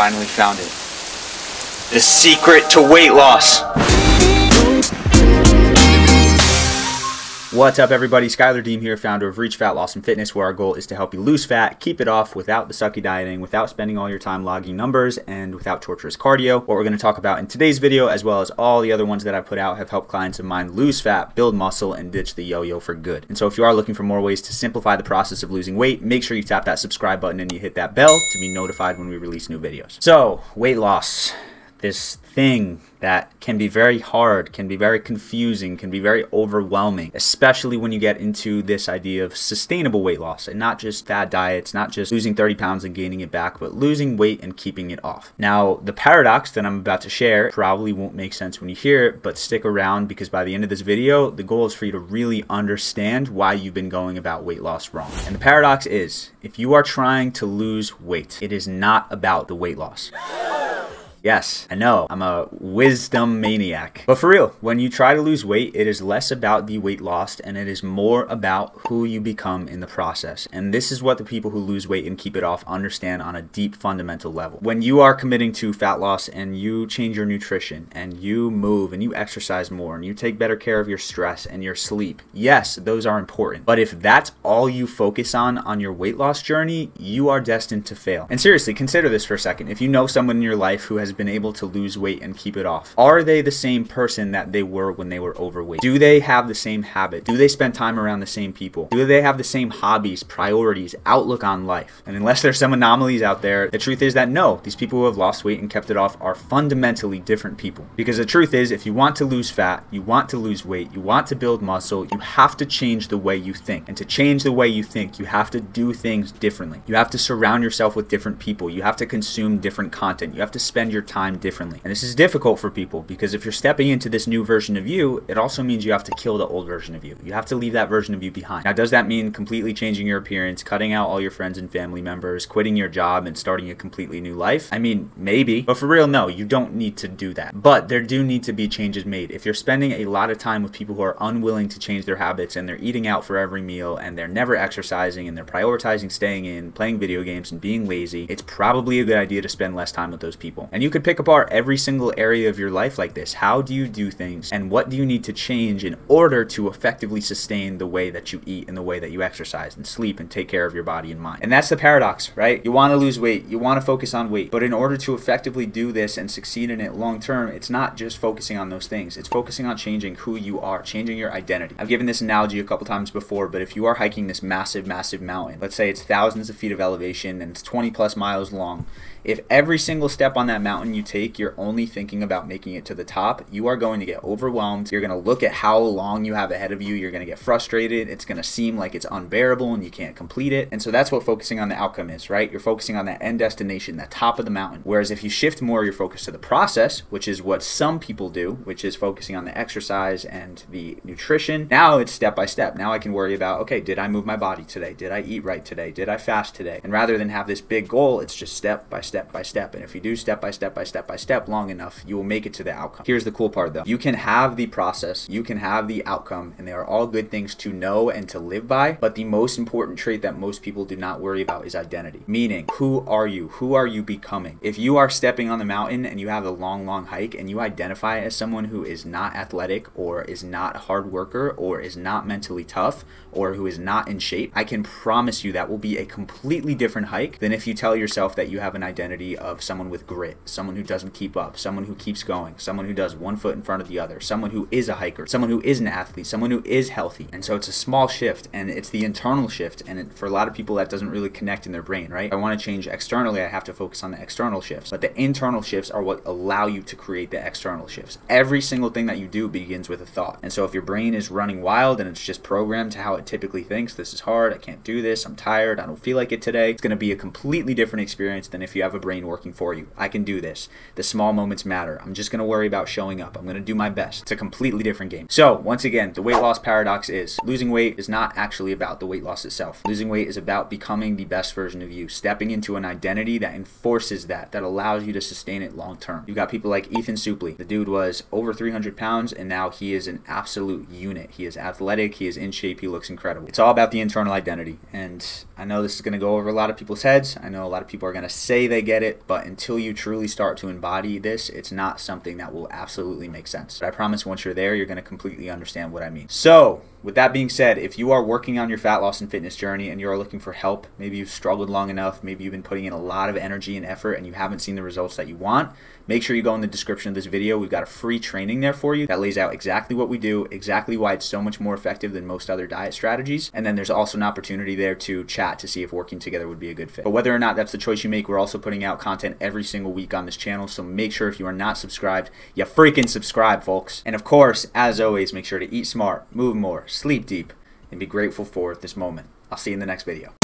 finally found it. The secret to weight loss. What's up, everybody? Skylar Deem here, founder of Reach Fat Loss and Fitness, where our goal is to help you lose fat, keep it off without the sucky dieting, without spending all your time logging numbers, and without torturous cardio. What we're going to talk about in today's video, as well as all the other ones that I put out, have helped clients of mine lose fat, build muscle, and ditch the yo-yo for good. And so if you are looking for more ways to simplify the process of losing weight, make sure you tap that subscribe button and you hit that bell to be notified when we release new videos. So, weight loss. This thing that can be very hard, can be very confusing, can be very overwhelming, especially when you get into this idea of sustainable weight loss and not just fad diets, not just losing 30 pounds and gaining it back, but losing weight and keeping it off. Now, the paradox that I'm about to share probably won't make sense when you hear it, but stick around because by the end of this video, the goal is for you to really understand why you've been going about weight loss wrong. And the paradox is, if you are trying to lose weight, it is not about the weight loss. Yes, I know, I'm a wisdom maniac. But for real, when you try to lose weight, it is less about the weight lost and it is more about who you become in the process. And this is what the people who lose weight and keep it off understand on a deep fundamental level. When you are committing to fat loss and you change your nutrition and you move and you exercise more and you take better care of your stress and your sleep, yes, those are important. But if that's all you focus on your weight loss journey, you are destined to fail. And seriously, consider this for a second. If you know someone in your life who has been able to lose weight and keep it off, are they the same person that they were when they were overweight? Do they have the same habit? Do they spend time around the same people? Do they have the same hobbies, priorities, outlook on life? And unless there's some anomalies out there, the truth is that no, these people who have lost weight and kept it off are fundamentally different people. Because the truth is, if you want to lose fat, you want to lose weight, you want to build muscle, you have to change the way you think. And to change the way you think, you have to do things differently. You have to surround yourself with different people. You have to consume different content. You have to spend your time differently. And this is difficult for people because if you're stepping into this new version of you, it also means you have to kill the old version of you. You have to leave that version of you behind. Now, does that mean completely changing your appearance, cutting out all your friends and family members, quitting your job and starting a completely new life? I mean, maybe, but for real, no, you don't need to do that. But there do need to be changes made. If you're spending a lot of time with people who are unwilling to change their habits and they're eating out for every meal and they're never exercising and they're prioritizing staying in, playing video games and being lazy, it's probably a good idea to spend less time with those people. And you could pick apart every single area of your life like this. How do you do things and what do you need to change in order to effectively sustain the way that you eat and the way that you exercise and sleep and take care of your body and mind? And that's the paradox, right? You want to lose weight, you want to focus on weight, but in order to effectively do this and succeed in it long term, it's not just focusing on those things. It's focusing on changing who you are, changing your identity. I've given this analogy a couple times before, but if you are hiking this massive mountain, let's say it's thousands of feet of elevation and it's 20+ miles long, if every single step on that mountain you take, you're only thinking about making it to the top, you are going to get overwhelmed. You're going to look at how long you have ahead of you. You're going to get frustrated. It's going to seem like it's unbearable and you can't complete it. And so that's what focusing on the outcome is, right? You're focusing on that end destination, the top of the mountain. Whereas if you shift more your focus to the process, which is what some people do, which is focusing on the exercise and the nutrition, now it's step by step. Now I can worry about, okay, did I move my body today? Did I eat right today? Did I fast today? And rather than have this big goal, it's just step by step by step. And if you do step by step by step by step long enough, you will make it to the outcome. Here's the cool part though. You can have the process, you can have the outcome, and they are all good things to know and to live by, but the most important trait that most people do not worry about is identity. Meaning, who are you? Who are you becoming? If you are stepping on the mountain and you have a long hike and you identify as someone who is not athletic or is not a hard worker or is not mentally tough or who is not in shape, I can promise you that will be a completely different hike than if you tell yourself that you have an identity of someone with grit, someone who doesn't keep up, someone who keeps going, someone who does one foot in front of the other, someone who is a hiker, someone who is an athlete, someone who is healthy. And so it's a small shift and it's the internal shift. And for a lot of people that doesn't really connect in their brain, right? If I want to change externally, I have to focus on the external shifts, but the internal shifts are what allow you to create the external shifts. Every single thing that you do begins with a thought. And so if your brain is running wild and it's just programmed to how it typically thinks, this is hard, I can't do this, I'm tired, I don't feel like it today, it's going to be a completely different experience than if you have a brain working for you. I can do do this. The small moments matter. I'm just going to worry about showing up. I'm going to do my best. It's a completely different game. So once again, the weight loss paradox is losing weight is not actually about the weight loss itself. Losing weight is about becoming the best version of you, stepping into an identity that enforces that allows you to sustain it long term. You've got people like Ethan Suplee. The dude was over 300 pounds and now he is an absolute unit. He is athletic, he is in shape, he looks incredible. It's all about the internal identity, and I know this is going to go over a lot of people's heads. I know a lot of people are going to say they get it, but until you truly start to embody this, it's not something that will absolutely make sense. But I promise once you're there, you're going to completely understand what I mean. So with that being said, if you are working on your fat loss and fitness journey and you are looking for help, maybe you've struggled long enough, maybe you've been putting in a lot of energy and effort and you haven't seen the results that you want, make sure you go in the description of this video. We've got a free training there for you that lays out exactly what we do, exactly why it's so much more effective than most other diet strategies. And then there's also an opportunity there to chat to see if working together would be a good fit. But whether or not that's the choice you make, we're also putting out content every single week on this channel. So make sure if you are not subscribed, you freaking subscribe, folks. And of course, as always, make sure to eat smart, move more, sleep deep, and be grateful for this moment. I'll see you in the next video.